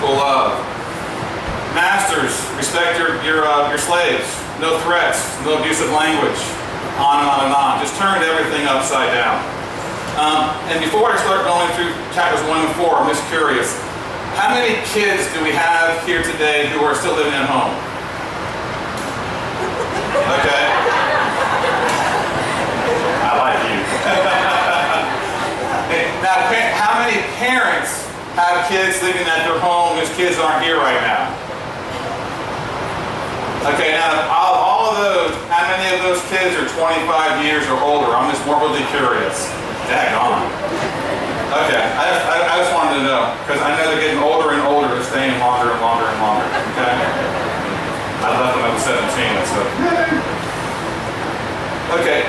reciprocal love. Masters, respect your slaves. No threats, no abusive language. On and on and on. Just turned everything upside down. And before I start going through chapters 1 and 4, I'm just curious. How many kids do we have here today who are still living at home? Okay. I like you. Now, how many parents have kids living at their home whose kids aren't here right now? Okay, now, all of those, how many of those kids are 25 years or older? I'm just morbidly curious. Daggone. Okay, I just wanted to know, because I know they're getting older and older, they're staying longer and longer and longer, okay? I left when I was 17, so. Okay.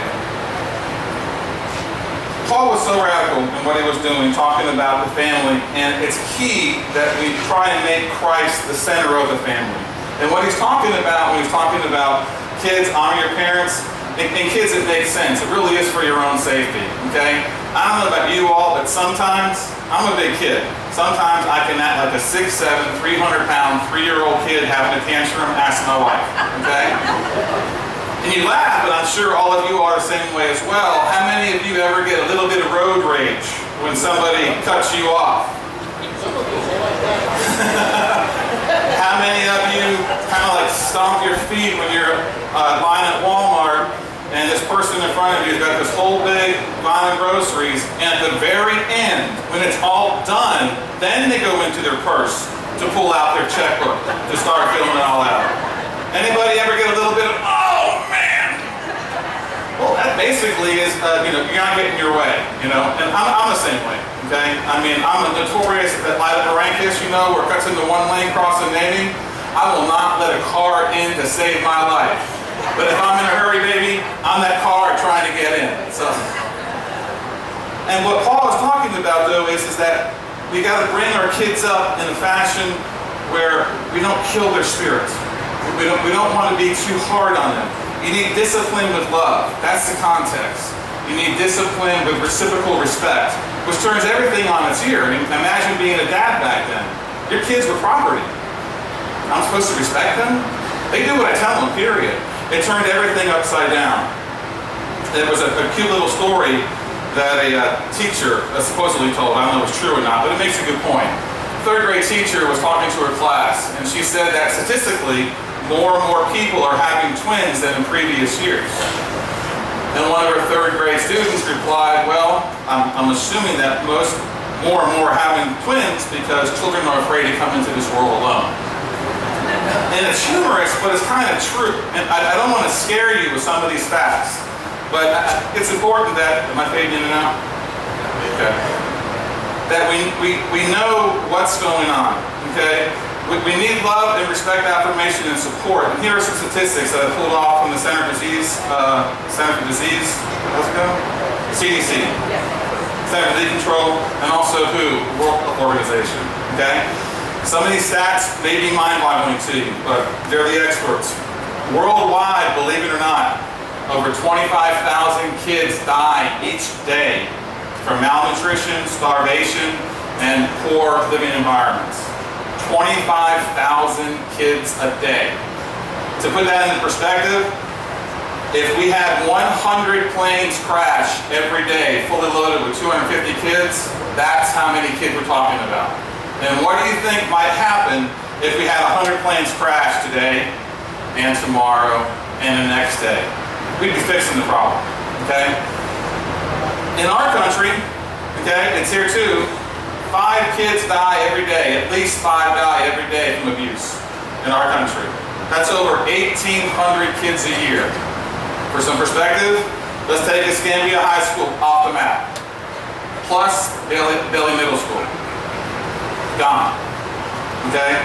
Paul was so radical in what he was doing, talking about the family, and it's key that we try and make Christ the center of the family. And what he's talking about when he's talking about kids, honor your parents, and kids, it makes sense. It really is for your own safety, okay? I don't know about you all, but sometimes, I'm a big kid. Sometimes I can act like a 6'7", 300-pound, 3-year-old kid having a tantrum, asking my wife, okay? And you laugh, but I'm sure all of you are the same way as well. How many of you ever get a little bit of road rage when somebody cuts you off? How many of you kind of like stomp your feet when you're buying at Walmart and this person in front of you has got this whole big line of groceries, and at the very end, when it's all done, then they go into their purse to pull out their checkbook to start filling it all out? Anybody ever get a little bit of, oh man? Well, that basically is, you're not getting your way, and I'm the same way. Okay? I mean, I'm a notorious Barrancas, where it cuts into one lane crossing Navy. I will not let a car in to save my life. But if I'm in a hurry, baby, I'm that car trying to get in. So, and what Paul is talking about, though, is that we got to bring our kids up in a fashion where we don't kill their spirits. We don't want to be too hard on them. You need discipline with love. That's the context. You need discipline with reciprocal respect, which turns everything on its ear. I mean, imagine being a dad back then. Your kids were property. I'm supposed to respect them? They do what I tell them, period. It turned everything upside down. There was a cute little story that a teacher supposedly told. I don't know if it's true or not, but it makes a good point. Third grade teacher was talking to her class, and she said that statistically, more and more people are having twins than in previous years. And one of her third grade students replied, well, I'm assuming that more and more are having twins because children are afraid to come into this world alone. And it's humorous, but it's kind of true. And I don't want to scare you with some of these facts, but it's important that, am I fading in and out? Okay. That we know what's going on, okay? We need love and respect, affirmation, and support. And here are some statistics that I pulled off from the Center for Disease, how's it go? CDC, Center for Disease Control, and also WHO, World Health Organization, okay? Some of these stats may be mind-boggling to you, but they're the experts. Worldwide, believe it or not, over 25,000 kids die each day from malnutrition, starvation, and poor living environments. 25,000 kids a day. To put that into perspective, if we had 100 planes crash every day, fully loaded with 250 kids, that's how many kids we're talking about. And what do you think might happen if we had 100 planes crash today, and tomorrow, and the next day? We'd be fixing the problem, okay? In our country, okay, it's here too, 5 kids die every day, at least 5 die every day from abuse in our country. That's over 1,800 kids a year. For some perspective, let's take Escambia High School off the map, plus Bailey Middle School. Gone. Okay?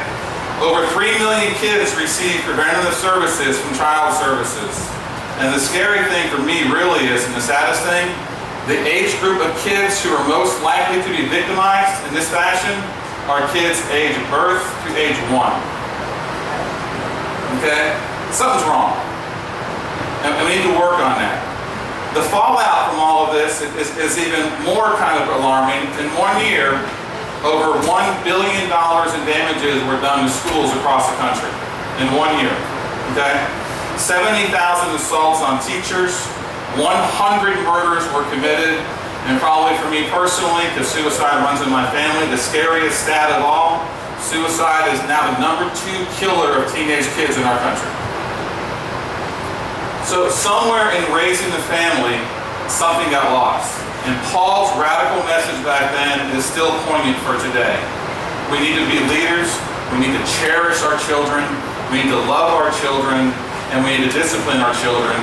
Over 3 million kids receive preventative services from child services. And the scary thing for me really is, and the saddest thing, the age group of kids who are most likely to be victimized in this fashion are kids age birth to age 1. Okay? Something's wrong. And we need to work on that. The fallout from all of this is even more kind of alarming. In 1 year, Over $1 billion in damages were done to schools across the country in 1 year. Okay? 70,000 assaults on teachers, 100 murders were committed, and probably for me personally, because suicide runs in my family, the scariest stat of all, suicide is now the #2 killer of teenage kids in our country. So somewhere in raising the family, something got lost. And Paul's radical message back then is still poignant for today. We need to be leaders, we need to cherish our children, we need to love our children, and we need to discipline our children.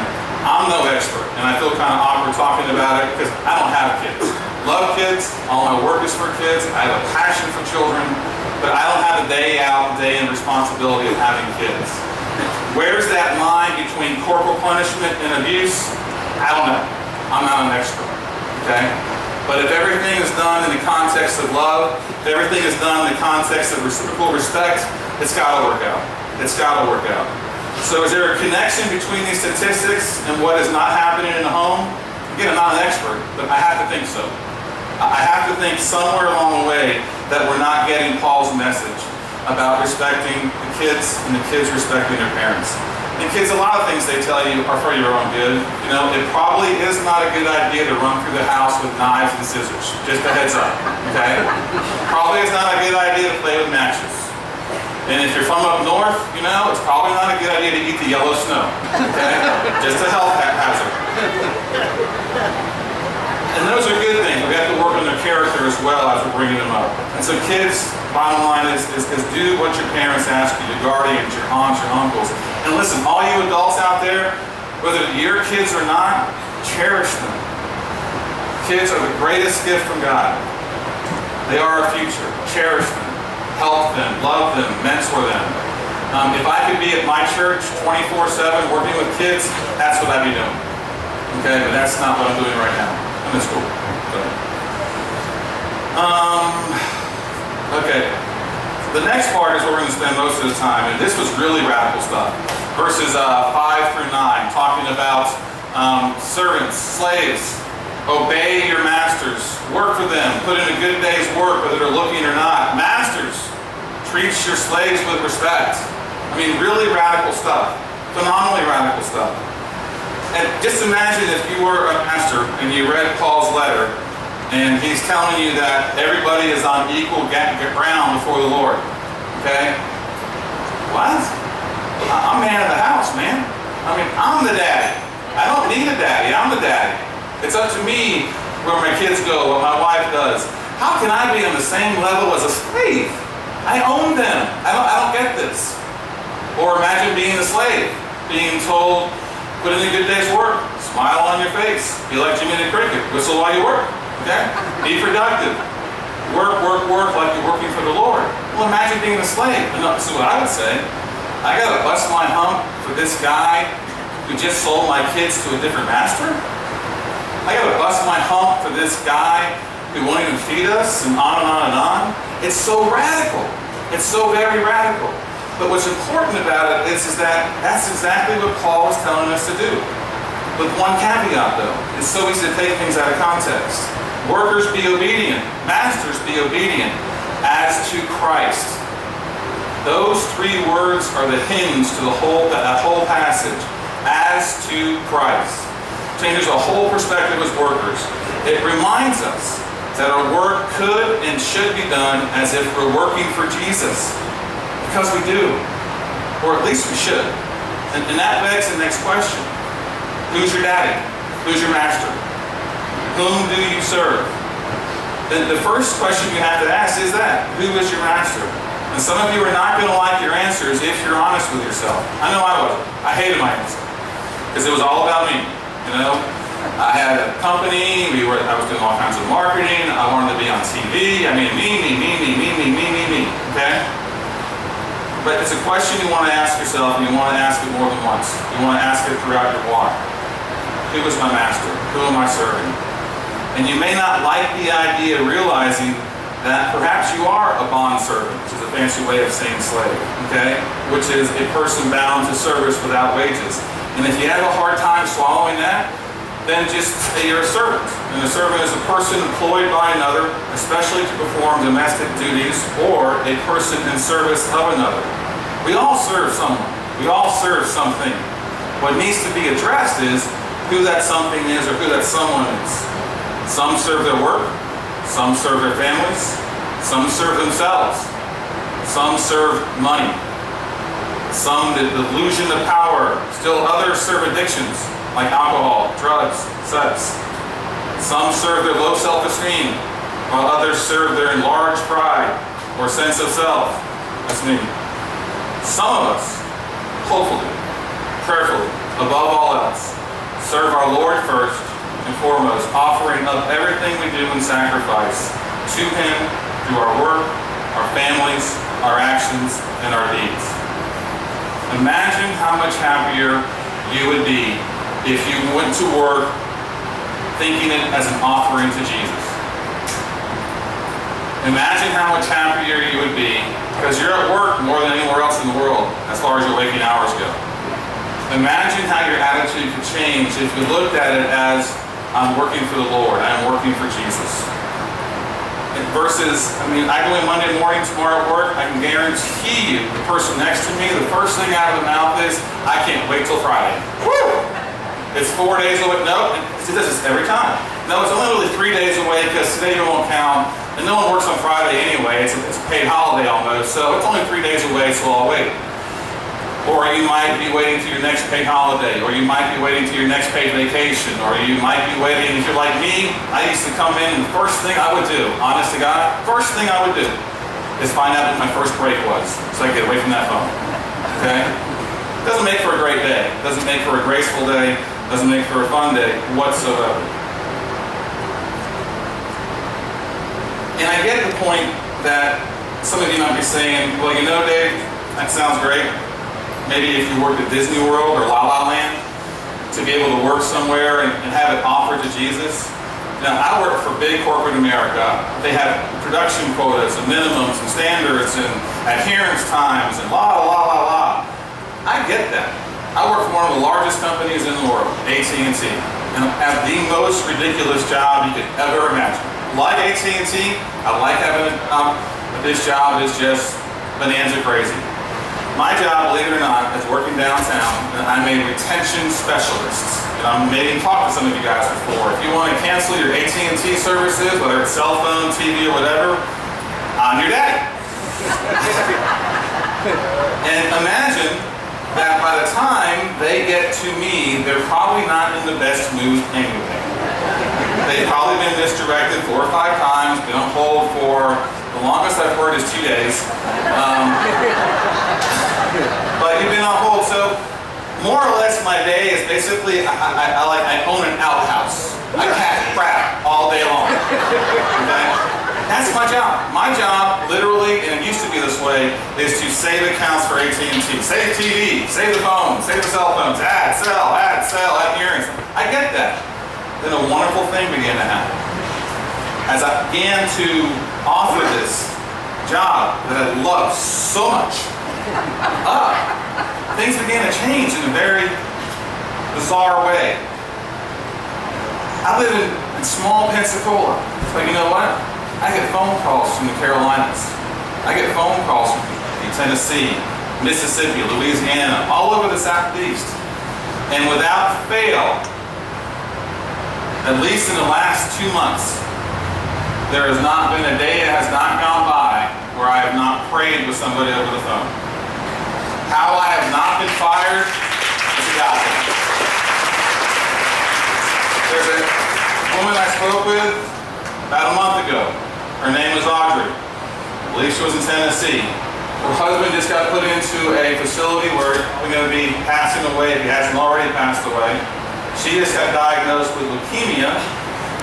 I'm no expert, and I feel kind of awkward talking about it because I don't have kids. Love kids, all my work is for kids, I have a passion for children, but I don't have a day out, day in responsibility of having kids. Where's that line between corporal punishment and abuse? I don't know. I'm not an expert, okay? But if everything is done in the context of love, if everything is done in the context of reciprocal respect, it's got to work out. It's got to work out. So is there a connection between these statistics and what is not happening in the home? Again, I'm not an expert, but I have to think so. I have to think somewhere along the way that we're not getting Paul's message about respecting the kids and the kids respecting their parents. And kids, a lot of things they tell you are for your own good. You know, it probably is not a good idea to run through the house with knives and scissors. Just a heads up, okay? Probably is not a good idea to play with matches. And if you're from up north, you know, it's probably not a good idea to eat the yellow snow, okay? Just a health hazard. And those are good things. We have to work on their character as well as we're bringing them up. And so kids, bottom line is do what your parents ask you, your guardians, your aunts, your uncles. And listen, all you adults out there, whether your kids or not, cherish them. Kids are the greatest gift from God. They are our future. Cherish them. Help them, love them, mentor them. If I could be at my church 24/7 working with kids, that's what I'd be doing. Okay, but that's not what I'm doing right now. I'm in school. Okay. The next part is where we're going to spend most of the time, and this was really radical stuff. Verses 5 through 9, talking about servants, slaves. Obey your masters. Work for them. Put in a good day's work, whether they're looking or not. Masters, treat your slaves with respect. I mean, really radical stuff. Phenomenally radical stuff. And just imagine if you were a master and you read Paul's letter, and he's telling you that everybody is on equal ground before the Lord. Okay? What? I'm man of the house, man. I mean, I'm the daddy. I don't need a daddy. I'm the daddy. It's up to me where my kids go, what my wife does. How can I be on the same level as a slave? I own them. I don't get this. Or imagine being a slave, being told, put in a good day's work, smile on your face, be like Jimmy the Cricket, whistle while you work. Okay? Be productive. Work like you're working for the Lord. Well, imagine being a slave. And this is what I would say. I gotta bust my hump for this guy who just sold my kids to a different master? I gotta bust my hump for this guy who won't even feed us, and on and on and on. It's so radical. It's so very radical. But what's important about it is that that's exactly what Paul is telling us to do. With one caveat though. It's so easy to take things out of context. Workers, be obedient. Masters, be obedient. As to Christ. Those three words are the hinge to that whole passage. As to Christ. Changes a whole perspective as workers. It reminds us that our work could and should be done as if we're working for Jesus. Because we do. Or at least we should. And that begs the next question. Who's your daddy? Who's your master? Whom do you serve? The first question you have to ask is that. Who is your master? And some of you are not going to like your answers if you're honest with yourself. I know I wasn't. I hated my answer. Because it was all about me. You know, I had a company, I was doing all kinds of marketing, I wanted to be on TV, I mean, me, okay? But it's a question you want to ask yourself, and you want to ask it more than once. You want to ask it throughout your walk. Who is my master? Who am I serving? And you may not like the idea of realizing that perhaps you are a bond servant, which is a fancy way of saying slave, okay? Which is a person bound to service without wages. And if you have a hard time swallowing that, then just say you're a servant. And a servant is a person employed by another, especially to perform domestic duties, or a person in service of another. We all serve someone. We all serve something. What needs to be addressed is who that something is or who that someone is. Some serve their work. Some serve their families. Some serve themselves. Some serve money. Some the delusion of power. Still others serve addictions like alcohol, drugs, sex. Some serve their low self-esteem, while others serve their enlarged pride or sense of self. That's me. Some of us, hopefully, prayerfully, above all else, serve our Lord first and foremost, offering up everything we do in sacrifice to Him through our work, our families, our actions, and our deeds. Imagine how much happier you would be if you went to work thinking it as an offering to Jesus. Imagine how much happier you would be because you're at work more than anywhere else in the world as far as your waking hours go. Imagine how your attitude could change if you looked at it as, I'm working for the Lord, I'm working for Jesus. Versus, I go in Monday morning, tomorrow at work, I can guarantee you, the person next to me, the first thing out of the mouth is, I can't wait till Friday. Woo! It's 4 days away. No, it does this every time. No, it's only really 3 days away because today won't count, and no one works on Friday anyway. It's a paid holiday almost, so it's only 3 days away, so I'll wait. Or you might be waiting to your next paid holiday, or you might be waiting to your next paid vacation, or you might be waiting, if you're like me, I used to come in and the first thing I would do, honest to God, first thing I would do is find out what my first break was, so I could get away from that phone. Okay? Doesn't make for a great day. Doesn't make for a graceful day. Doesn't make for a fun day whatsoever. And I get the point that some of you might be saying, well, you know, Dave, that sounds great. Maybe if you worked at Disney World or La La Land, to be able to work somewhere and have it offered to Jesus. Now, I work for big corporate America. They have production quotas and minimums and standards and adherence times and la, la, la, la. I get that. I work for one of the largest companies in the world, AT&T, and I have the most ridiculous job you could ever imagine. Like AT&T, I like having a job, but this job is just bonanza crazy. My job, believe it or not, is working downtown, and I'm a retention specialist. And I'm maybe talked to some of you guys before. If you want to cancel your AT&T services, whether it's cell phone, TV, or whatever, I'm your daddy. And imagine that by the time they get to me, they're probably not in the best mood anyway. They've probably been misdirected 4 or 5 times, been on hold for, the longest I've heard is 2 days. But you've been on hold, so more or less my day is basically, I own an outhouse. I catch crap all day long. Okay? That's my job. My job, literally, and it used to be this way, is to save accounts for AT&T. Save TV, save the phone, save the cell phones, add, sell, add earrings. I get that. Then a wonderful thing began to happen. As I began to offer this job that I love so much, things began to change in a very bizarre way. I live in small Pensacola, but you know what? I get phone calls from the Carolinas. I get phone calls from Tennessee, Mississippi, Louisiana, all over the Southeast. And without fail, at least in the last 2 months, there has not been a day that has not gone by where I have not prayed with somebody over the phone. How I have not been fired is a godsend. There's a woman I spoke with about a month ago. Her name was Audrey. I believe she was in Tennessee. Her husband just got put into a facility where he's going to be passing away if he hasn't already passed away. She just got diagnosed with leukemia,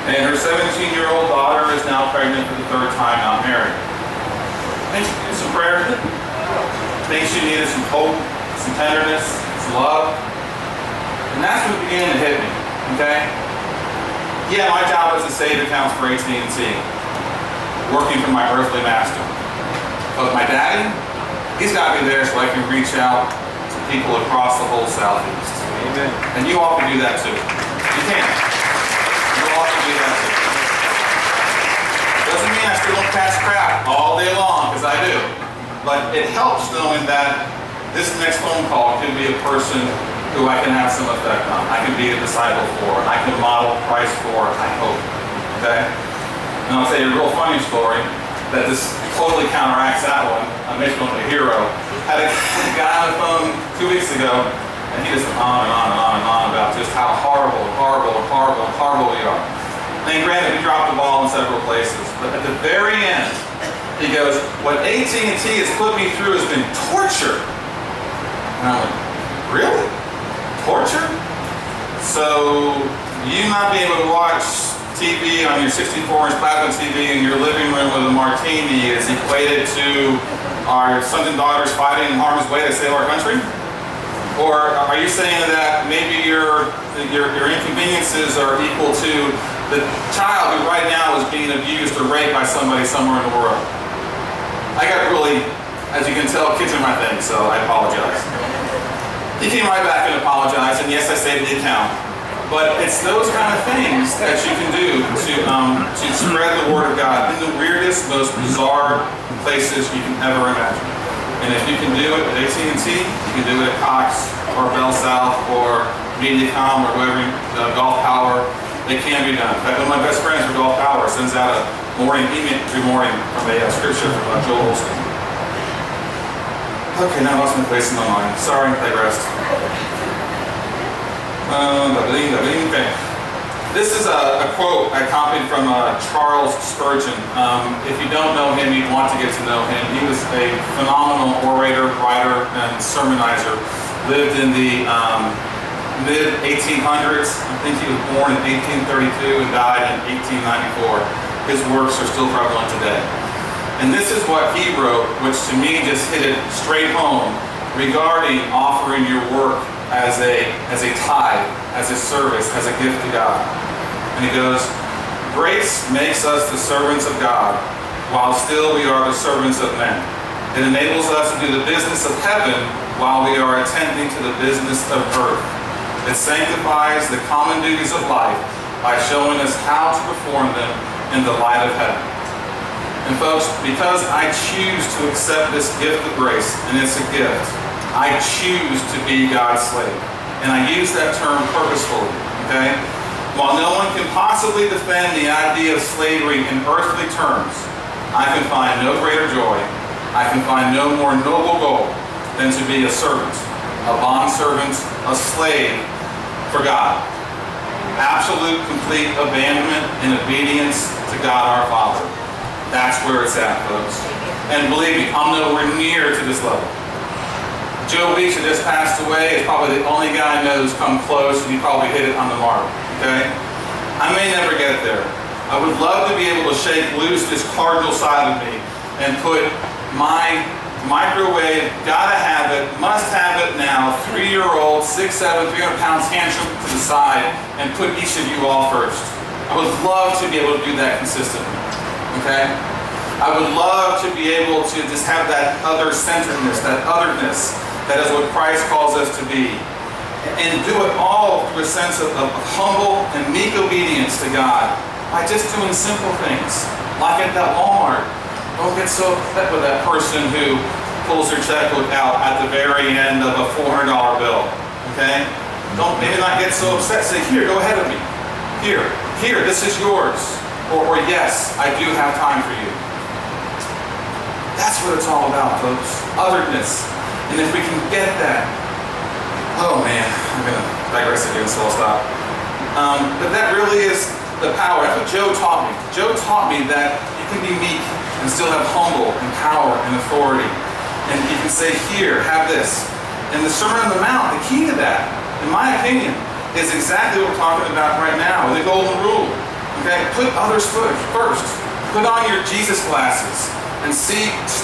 and her 17-year-old daughter is now pregnant for the 3rd time, not married. I think she needed some prayer. I think she needed some hope, some tenderness, some love. And that's when it began to hit me, okay? Yeah, my job is to save accounts for AT&T, working for my earthly master. But my daddy, he's got to be there so I can reach out to people across the whole Southeast. Amen. And you all can do that too. You can. You'll often do that too. Doesn't mean I still don't catch crap all day long, because I do. But it helps knowing that this next phone call could be a person who I can have some effect on. I can be a disciple for. I can model Christ for, I hope. Okay? And I'll tell you a real funny story that just totally counteracts that one. I mentioned one of the hero. Had a guy on the phone 2 weeks ago, and he just went on and on and on and on about just how horrible we are. And granted, we dropped the ball in several places, but at the very end, he goes, what AT&T has put me through has been torture. And I went, really? Torture? So you not being able to watch TV on your 64-inch plasma TV in your living room with a martini is equated to our sons and daughters fighting in harm's way to save our country? Or are you saying that maybe your inconveniences are equal to the child who right now is being abused or raped by somebody somewhere in the world? I got really, as you can tell, kids are my thing, so I apologize. He came right back and apologized, and yes, I saved the account. But it's those kind of things that you can do to spread the word of God in the weirdest, most bizarre places you can ever imagine. And if you can do it at AT&T, you can do it at Cox or Bell South or Mediacom or whoever, Golf Power. It can be done. In fact, one of my best friends for Golf Power sends out a morning email every morning from a scripture from Joel Olsen. Okay, now I lost my place in my mind. Sorry, I digressed. Okay. This is a quote I copied from Charles Spurgeon. If you don't know him, you'd want to get to know him. He was a phenomenal orator, writer, and sermonizer. Lived in the mid-1800s. I think he was born in 1832 and died in 1894. His works are still prevalent today. And this is what he wrote, which to me just hit it straight home regarding offering your work as a tithe, as a service, as a gift to God. And he goes, grace makes us the servants of God, while still we are the servants of men. It enables us to do the business of heaven while we are attending to the business of earth. It sanctifies the common duties of life by showing us how to perform them in the light of heaven. And folks, because I choose to accept this gift of grace, and it's a gift, I choose to be God's slave. And I use that term purposefully, okay? While no one can possibly defend the idea of slavery in earthly terms, I can find no greater joy, I can find no more noble goal than to be a servant, a bondservant, a slave for God. Absolute, complete abandonment and obedience to God our Father. That's where it's at, folks. And believe me, I'm nowhere near to this level. Joe Weeks, who just passed away, is probably the only guy I know who's come close, and he probably hit it on the mark. Okay? I may never get there. I would love to be able to shake loose this cardinal side of me and put my microwave, gotta have it, must have it now, 3-year-old, 6'7", 300-pound tantrum to the side and put each of you all first. I would love to be able to do that consistently. Okay? I would love to be able to just have that other-centeredness, that otherness, that is what Christ calls us to be. And do it all through a sense of humble and meek obedience to God by just doing simple things. Like at that Walmart. Don't get so upset with that person who pulls their checkbook out at the very end of a $400 bill. Okay? Don't maybe not get so upset. Say, here, go ahead of me. Here, this is yours. Or yes, I do have time for you. That's what it's all about, folks. Otherness. And if we can get that, oh man, I'm going to digress again, so I'll stop. But that really is the power. That's what Joe taught me. Joe taught me that you can be meek and still have humble and power and authority. And you can say, here, have this. And the Sermon on the Mount, the key to that, in my opinion, is exactly what we're talking about right now, the golden rule. Okay, put others first. Put on your Jesus glasses and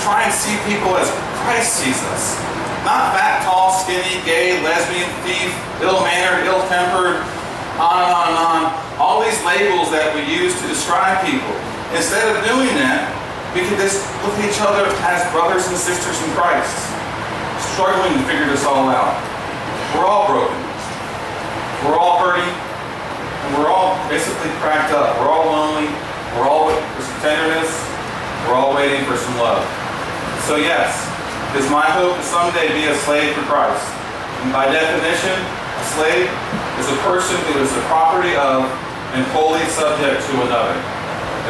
try and see people as Christ sees us. Not fat, tall, skinny, gay, lesbian, thief, ill-mannered, ill-tempered, on and on and on. All these labels that we use to describe people. Instead of doing that, we can just look at each other as brothers and sisters in Christ, struggling to figure this all out. We're all broken. We're all hurting. we're all basically cracked up. We're all lonely. We're all waiting for some tenderness. We're all waiting for some love. So yes, it is my hope to someday be a slave for Christ. And by definition, a slave is a person who is the property of and wholly subject to another.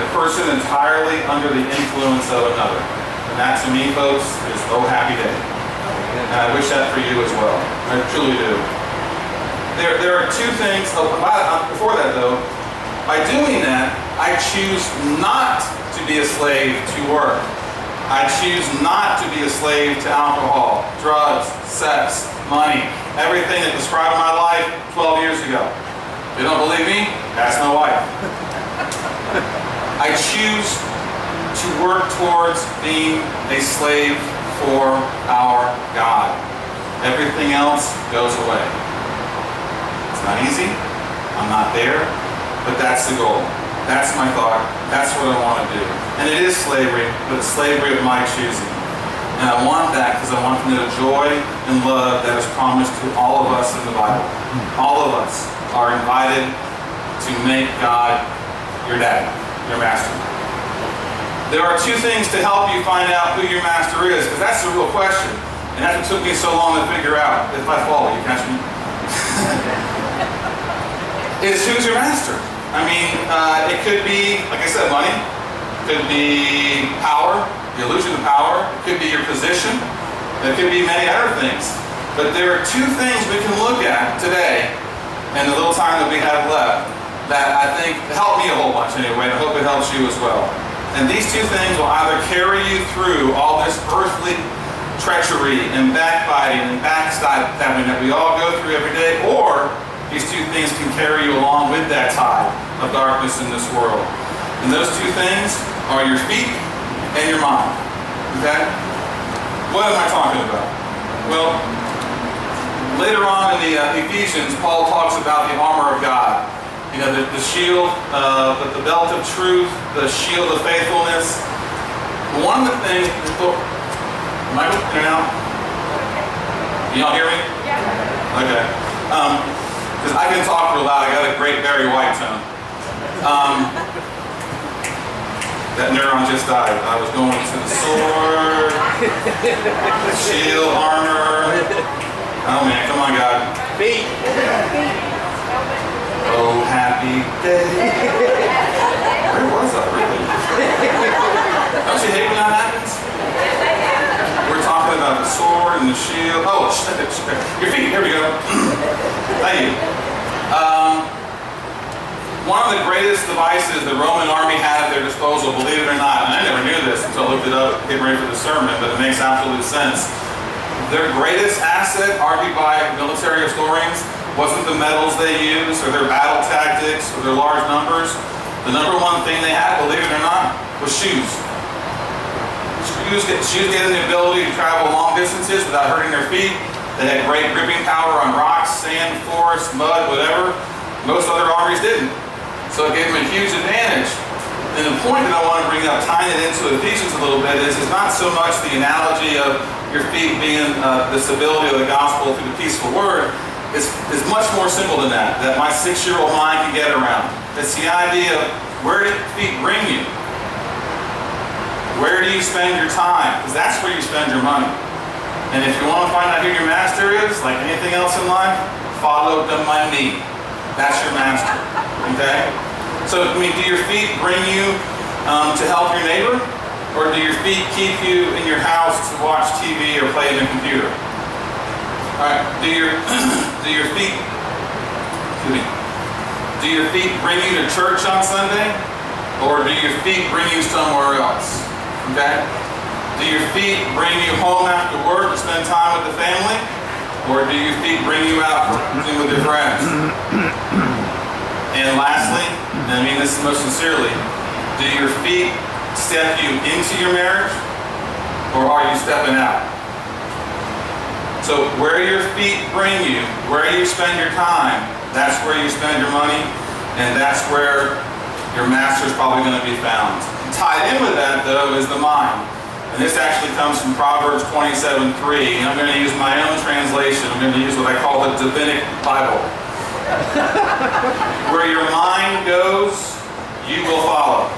A person entirely under the influence of another. And that to me, folks, is oh happy day. And I wish that for you as well. I truly do. There are two things, before that though, by doing that, I choose not to be a slave to work. I choose not to be a slave to alcohol, drugs, sex, money, everything that described my life 12 years ago. If you don't believe me? Ask my wife. I choose to work towards being a slave for our God. Everything else goes away. It's not easy. I'm not there. But that's the goal. That's my thought. That's what I want to do. And it is slavery, but it's slavery of my choosing. And I want that because I want to know joy and love that is promised to all of us in the Bible. All of us are invited to make God your dad, your master. There are two things to help you find out who your master is, because that's the real question. And that's what took me so long to figure out. If I fall, you catch me. Is who's your master? I mean, it could be, like I said, money. It could be power, the illusion of power. It could be your position. It could be many other things. But there are two things we can look at today, in the little time that we have left, that I think help me a whole bunch anyway, and I hope it helps you as well. And these two things will either carry you through all this earthly treachery and backbiting and backstabbing that we all go through every day, or these two things can carry you along with that tide of darkness in this world. And those two things are your feet and your mind. Okay? What am I talking about? Well, later on in the Ephesians, Paul talks about the armor of God. You know, the shield, the belt of truth, the shield of faithfulness. One of the things, am I in and out? You all hear me? Yeah. Okay. Because I can talk real loud. I got a great Barry White tone. That neuron just died. I was going to the sword, the shield, armor. Oh man, come on, God. Feet. Oh, happy day. Where was I, really? Don't you hate when that happens? We're talking about the sword and the shield. Oh, your feet. Here we go. Thank you. One of the greatest devices the Roman army had at their disposal, believe it or not, and I never knew this until I looked it up getting ready for the sermon, but it makes absolute sense. Their greatest asset, argued by military historians, wasn't the metals they used or their battle tactics or their large numbers. The number one thing they had, believe it or not, was shoes. Shoes gave them the ability to travel long distances without hurting their feet. They had great gripping power on rocks, sand, forest, mud, whatever. Most other armies didn't. So it gave them a huge advantage. And the point that I want to bring up, tying it into Ephesians a little bit, is not so much the analogy of your feet being the stability of the gospel through the peaceful word. It's much more simple than that my 6-year-old mind can get around. It's the idea of where do feet bring you? Where do you spend your time? Because that's where you spend your money. And if you want to find out who your master is, like anything else in life, follow the money. That's your master. Okay? So, I mean, do your feet bring you to help your neighbor? Or do your feet keep you in your house to watch TV or play on the computer? Alright, do your feet bring you to church on Sunday? Or do your feet bring you somewhere else? Okay? Do your feet bring you home after work to spend time with the family? Or do your feet bring you out with your friends? And lastly, and I mean this most sincerely, do your feet step you into your marriage? Or are you stepping out? So where your feet bring you, where you spend your time, that's where you spend your money, and that's where your master is probably going to be found. Tied in with that, though, is the mind. And this actually comes from Proverbs 27:3. And I'm going to use my own translation. I'm going to use what I call the Divinic Bible. Where your mind goes, you will follow.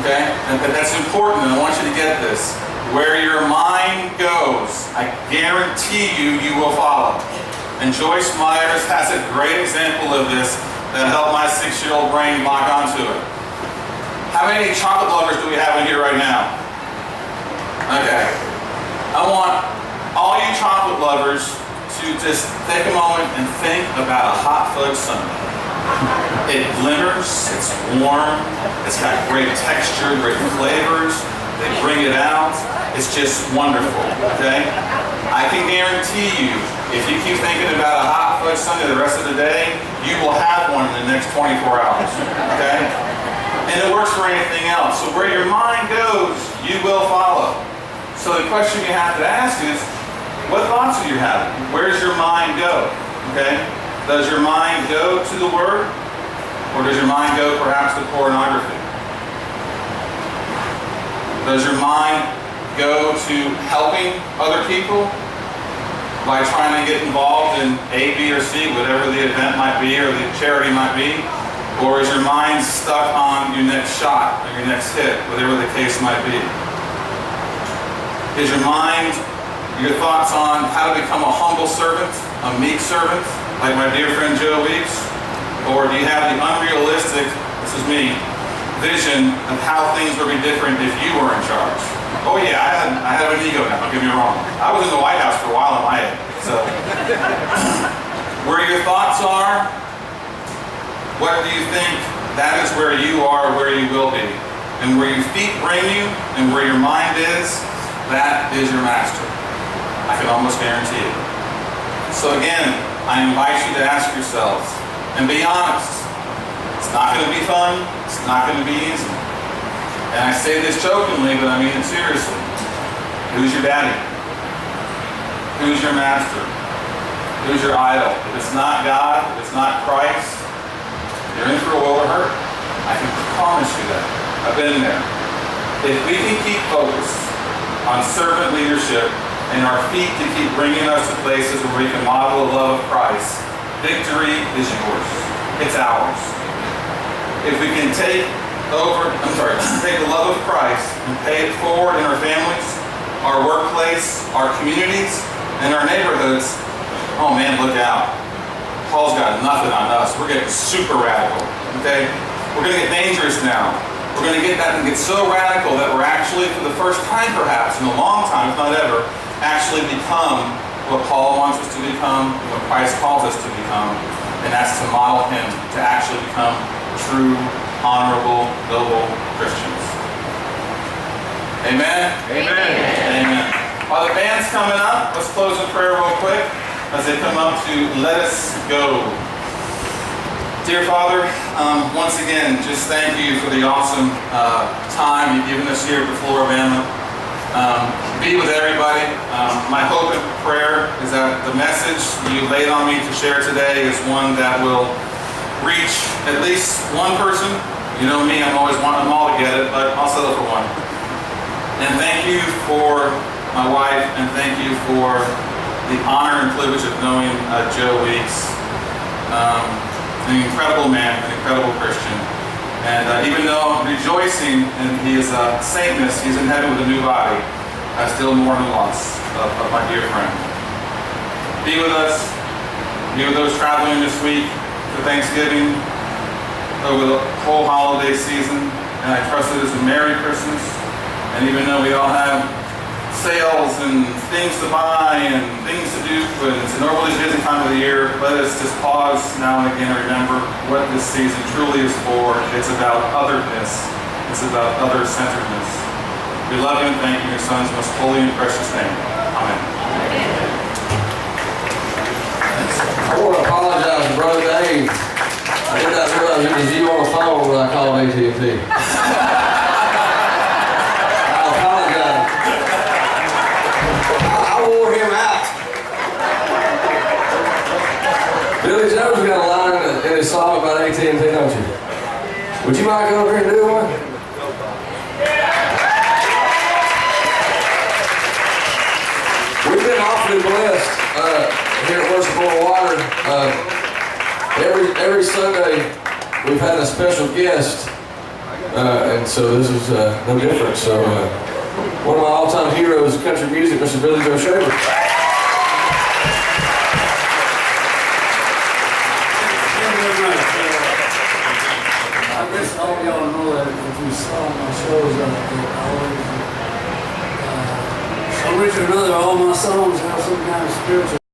Okay? And that's important, and I want you to get this. Where your mind goes, I guarantee you, you will follow. And Joyce Myers has a great example of this that helped my 6-year-old brain lock onto it. How many chocolate lovers do we have in here right now? Okay. I want all you chocolate lovers to just take a moment and think about a hot fudge sundae. It glimmers, it's warm, it's got great texture, great flavors. They bring it out. It's just wonderful, okay? I can guarantee you, if you keep thinking about a hot fudge sundae the rest of the day, you will have one in the next 24 hours, okay? And it works for anything else. So where your mind goes, you will follow. So the question you have to ask is, what thoughts are you having? Where does your mind go, okay? Does your mind go to the Word? Or does your mind go perhaps to pornography? Does your mind go to helping other people by trying to get involved in A, B, or C, whatever the event might be or the charity might be? Or is your mind stuck on your next shot or your next hit, whatever the case might be? Is your mind, your thoughts on how to become a humble servant, a meek servant, like my dear friend Joe Weeks? Or do you have the unrealistic, this is me, vision of how things would be different if you were in charge? Oh yeah, I have an ego now, don't get me wrong. I was in the White House for a while in my head. So, where your thoughts are, what do you think? That is where you are, where you will be. And where your feet bring you, and where your mind is, that is your master. I can almost guarantee it. So again, I invite you to ask yourselves, and be honest. It's not going to be fun. It's not going to be easy. And I say this jokingly, but I mean it seriously. Who's your daddy? Who's your master? Who's your idol? If it's not God, if it's not Christ, you're in for a world of hurt. I can promise you that. I've been there. If we can keep focused on servant leadership and our feet to keep bringing us to places where we can model the love of Christ, victory is yours. It's ours. If we can take the love of Christ and pay it forward in our families, our workplace, our communities, and our neighborhoods, oh man, look out. Paul's got nothing on us. We're getting super radical, okay? We're going to get dangerous now. We're going to get that and get so radical that we're actually, for the first time perhaps, in a long time, if not ever, actually become what Paul wants us to become, and what Christ calls us to become, and that's to model him, to actually become true, honorable, noble Christians. Amen? Amen. Amen. While the band's coming up, let's close in prayer real quick as they come up to let us go. Dear Father, once again, just thank you for the awesome time you've given us here at the Flora-Bama. Be with everybody. My hope and prayer is that the message you laid on me to share today is one that will reach at least one person. You know me, I'm always wanting them all to get it, but I'll settle for one. And thank you for my wife, and thank you for the honor and privilege of knowing Joe Weeks. An incredible man, an incredible Christian. And even though I'm rejoicing and he is a saintness, he's in heaven with a new body, I still mourn the loss of my dear friend. Be with us. Be with those traveling this week for Thanksgiving, over the whole holiday season. And I trust it is a Merry Christmas. And even though we all have sales and things to buy and things to do, and it's an overly busy time of the year, let us just pause now and again and remember what this season truly is for. It's about otherness. It's about other-centeredness. We love you and thank you in your Son's most holy and precious name. Amen. I want to apologize to Brother Dave. I did not realize it was you on the phone when I called AT&T. Wore him out. Billy Joe's got a line in his song about AT&T, don't you? Would you mind coming over here and do one? We've been awfully blessed here at Worship on the Water. Every Sunday, we've had a special guest, and so this is no different. So one of my all-time heroes of country music, Mr. Billy Joe Shaver. I guess all y'all know that if you saw my shows, I always, some reason or another, all my songs have some kind of spiritual